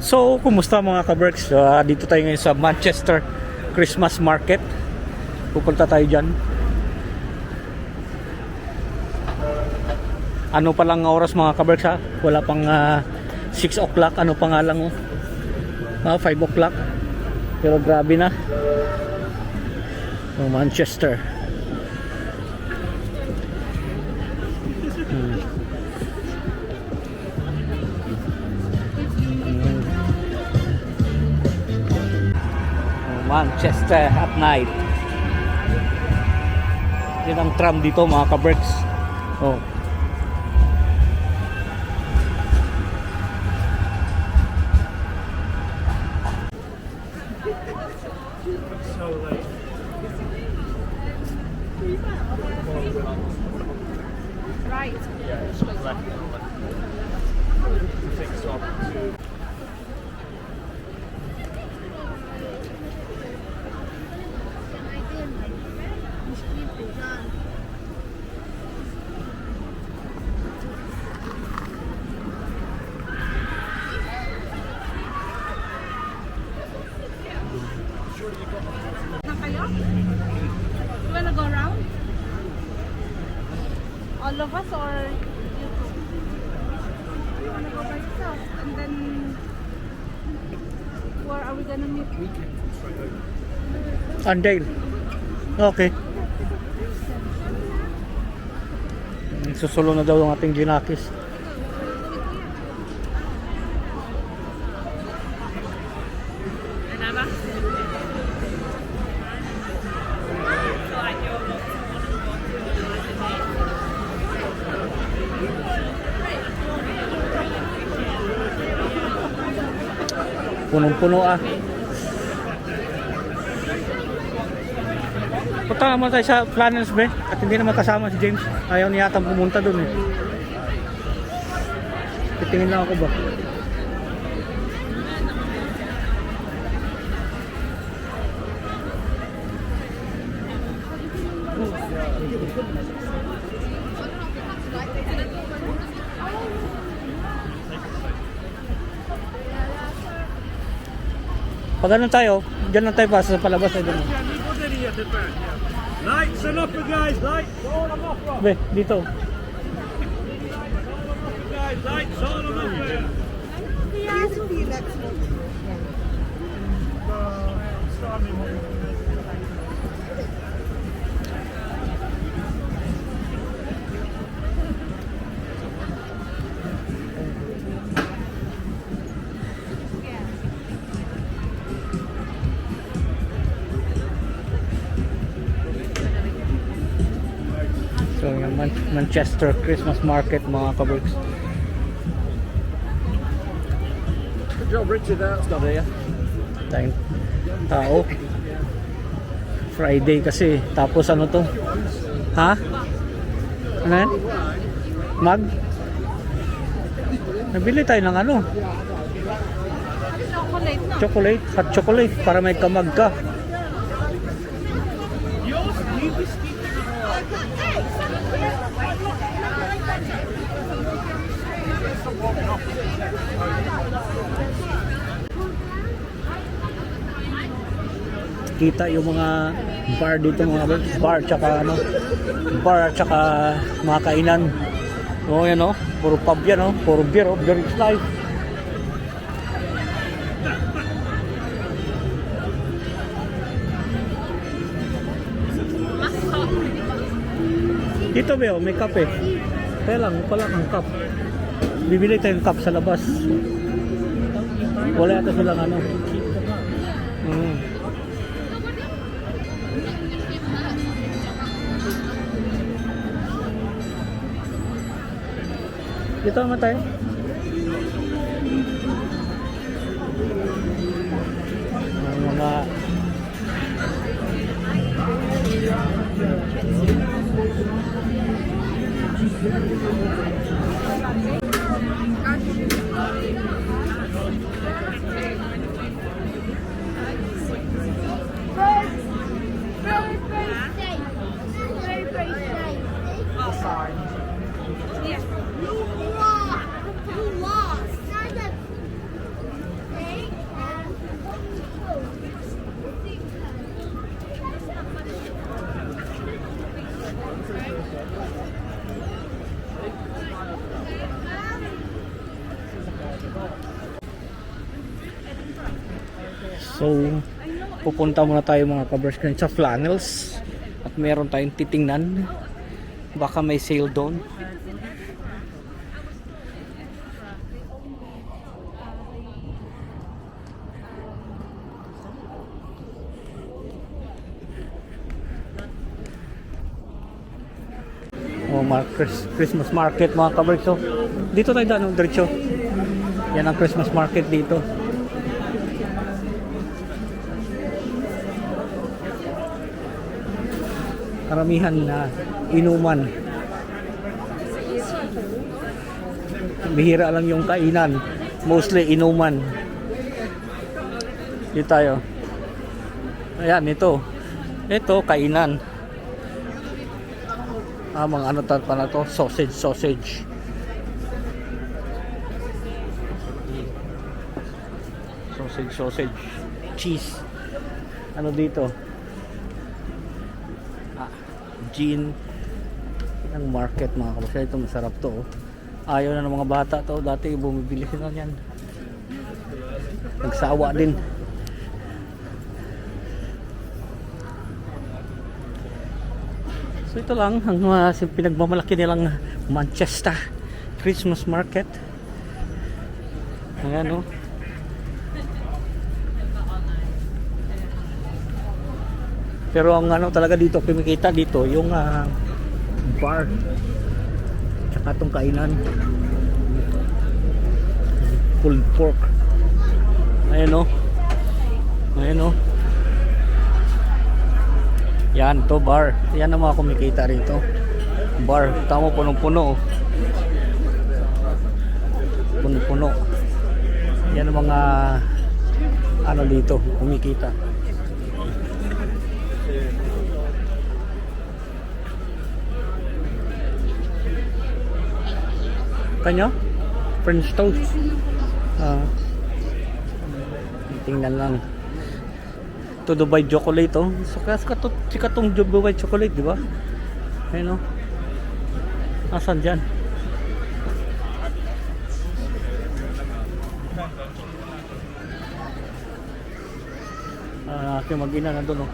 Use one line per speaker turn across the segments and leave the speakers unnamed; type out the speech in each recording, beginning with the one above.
So, kumusta mga ka-Berks? Dito tayo ngayon sa Manchester Christmas Market. Pupunta tayo dyan. Ano pa lang oras mga ka-Berks ha? Wala pang 6 o'clock. Ano pa nga lang 5 o'clock. Pero grabe na. Manchester. Manchester at night. Yan ang tram dito mga ka-Berks. Oh.
Right.
Yeah, it's left. Six up to.
Na kayo? You wanna go around? All of us or you two? You wanna go by yourself? And then where are we gonna meet?
Andale. Okay. Susulo na daw ang ating ginakis. Punong-puno ah. Punta naman tayo sa Flannels Bay at hindi naman kasama si James. Ayaw niya yata pumunta dun eh. Titingin lang ako ba? Pag ganun tayo, dyan lang tayo pa sa palabas ay ganun.
Lights and upper guys, lights on and upper.
Be, dito.
Guys, lights on and upper.
So yung Manchester Christmas Market mga ka-Berks.
Good job, Richard. That's not here.
Tayong tao. Friday kasi. Tapos ano to? Ha? Ano yan? Mag? Nabili tayo ng ano?
Chocolate na.
Chocolate. Hot chocolate. Para may kamag ka. Kita yung mga bar dito mga bar tsaka ano bar tsaka mga kainan. Oh yan oh, puro pub yan oh, puro beer oh, beer is life. Dito ba may kape? Kaya lang, pala ang cup. Bibili tayong cup sa labas. Wala yata silang ano. Dito naman tayo. Ang mga So, pupunta muna tayo mga kabers sa Flannels at meron tayong titingnan, baka may sale doon. Christmas market mga kabers. So, dito tayo daan, diretso. Yan ang Christmas market dito. Karamihan na inuman. Bihira lang yung kainan. Mostly inuman. Dito tayo. Ayan, ito. Ito, kainan. Mga ano pa na to? Sausage. Sausage. Cheese. Ano dito? Gin. Ang market mga kabusya. Ito masarap to. Ayaw na ng mga bata to. Dati bumibili sila yan. Nagsawa din. So ito lang ang pinagmamalaki nilang Manchester Christmas market. Ayan o. Pero ang ano talaga dito, kumikita dito yung bar tsaka itong kainan, pulled pork. Ayan o. Yan to, bar. Yan ang mga kumikita rito. Bar, tamo, punong-puno. Punong-puno. Yan ang mga ano dito kumikita. Kanyo? French toast. Tingnan lang. To Dubai chocolate oh. So sikatong Dubai chocolate, di ba? Ayun oh. Asan diyan? Aking mag-ina nandun oh.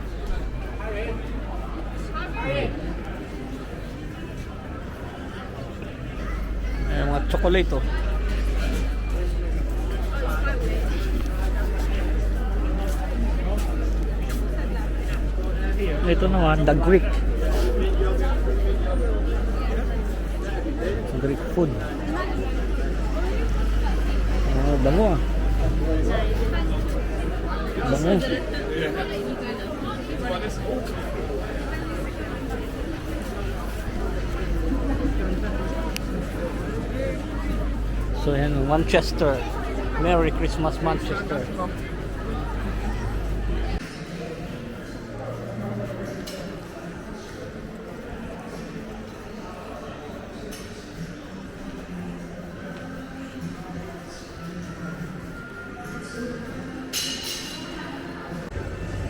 Ayan mga chocolate oh. Ito naman, the Greek food. Bango ah. Bango. So yan, Manchester. Merry Christmas Manchester.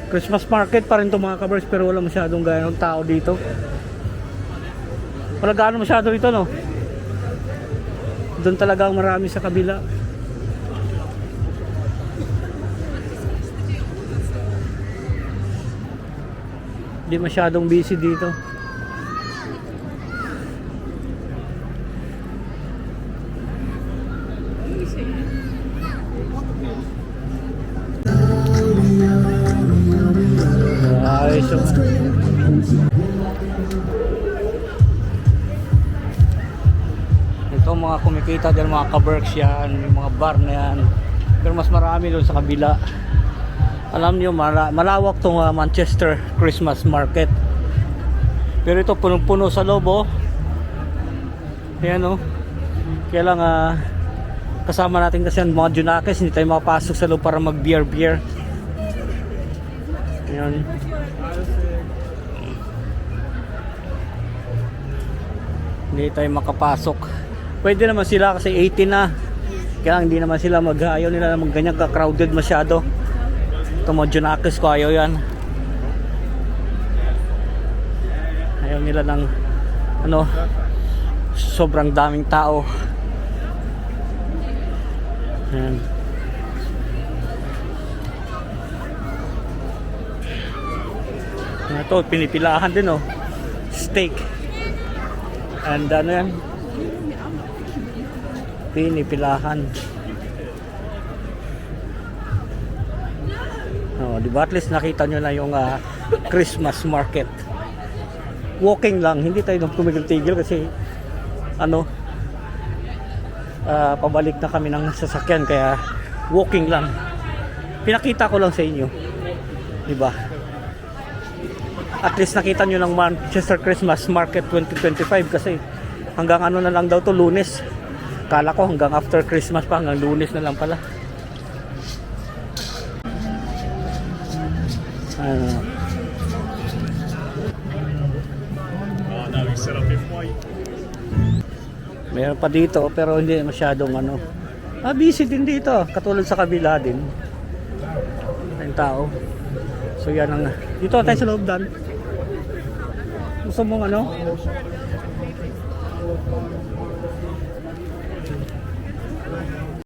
Christmas market pa rin to mga kabers, pero wala masyadong ganong tao dito. Wala gaano masyado dito no. Doon talaga ang marami sa kabila. Hindi masyadong busy dito. Ayos yung ito mga kumikita dyan, mga kaberks yan, yung mga bar na yan, pero mas marami doon sa kabila. Alam nyo, malawak tong Manchester Christmas market, pero ito punong-puno sa loob oh. Ayan oh. Kaya lang kasama natin kasi ang mga Junakis, hindi tayo makapasok sa loob para mag beer. Ayan. Hindi tayo makapasok. Pwede naman sila kasi 18 na. Kaya hindi naman sila ayaw nila na ganyan ka-crowded masyado. Ito mga Junakis ko, ayaw yan. Ayaw nila ng ano, sobrang daming tao. Ayan. Ito, pinipilahan din oh. Steak. And ano yan? Pinipilahan. Oh, di ba at least nakita nyo na yung Christmas market. Walking lang, hindi tayo tumigil-tigil kasi ano, pabalik na kami ng sasakyan kaya walking lang. Pinakita ko lang sa inyo. Di ba? At least nakita nyo ng Manchester Christmas Market 2025 kasi hanggang ano na lang daw to, Lunes. Kala ko hanggang after Christmas pa, hanggang Lunes na lang pala.
Oh no, he's set up in white.
Meron pa dito pero hindi masyadong ano. Busy din dito, katulad sa kabila din. Ang tao. So yan ang dito tayo sa loob dan. Gusto mong ano?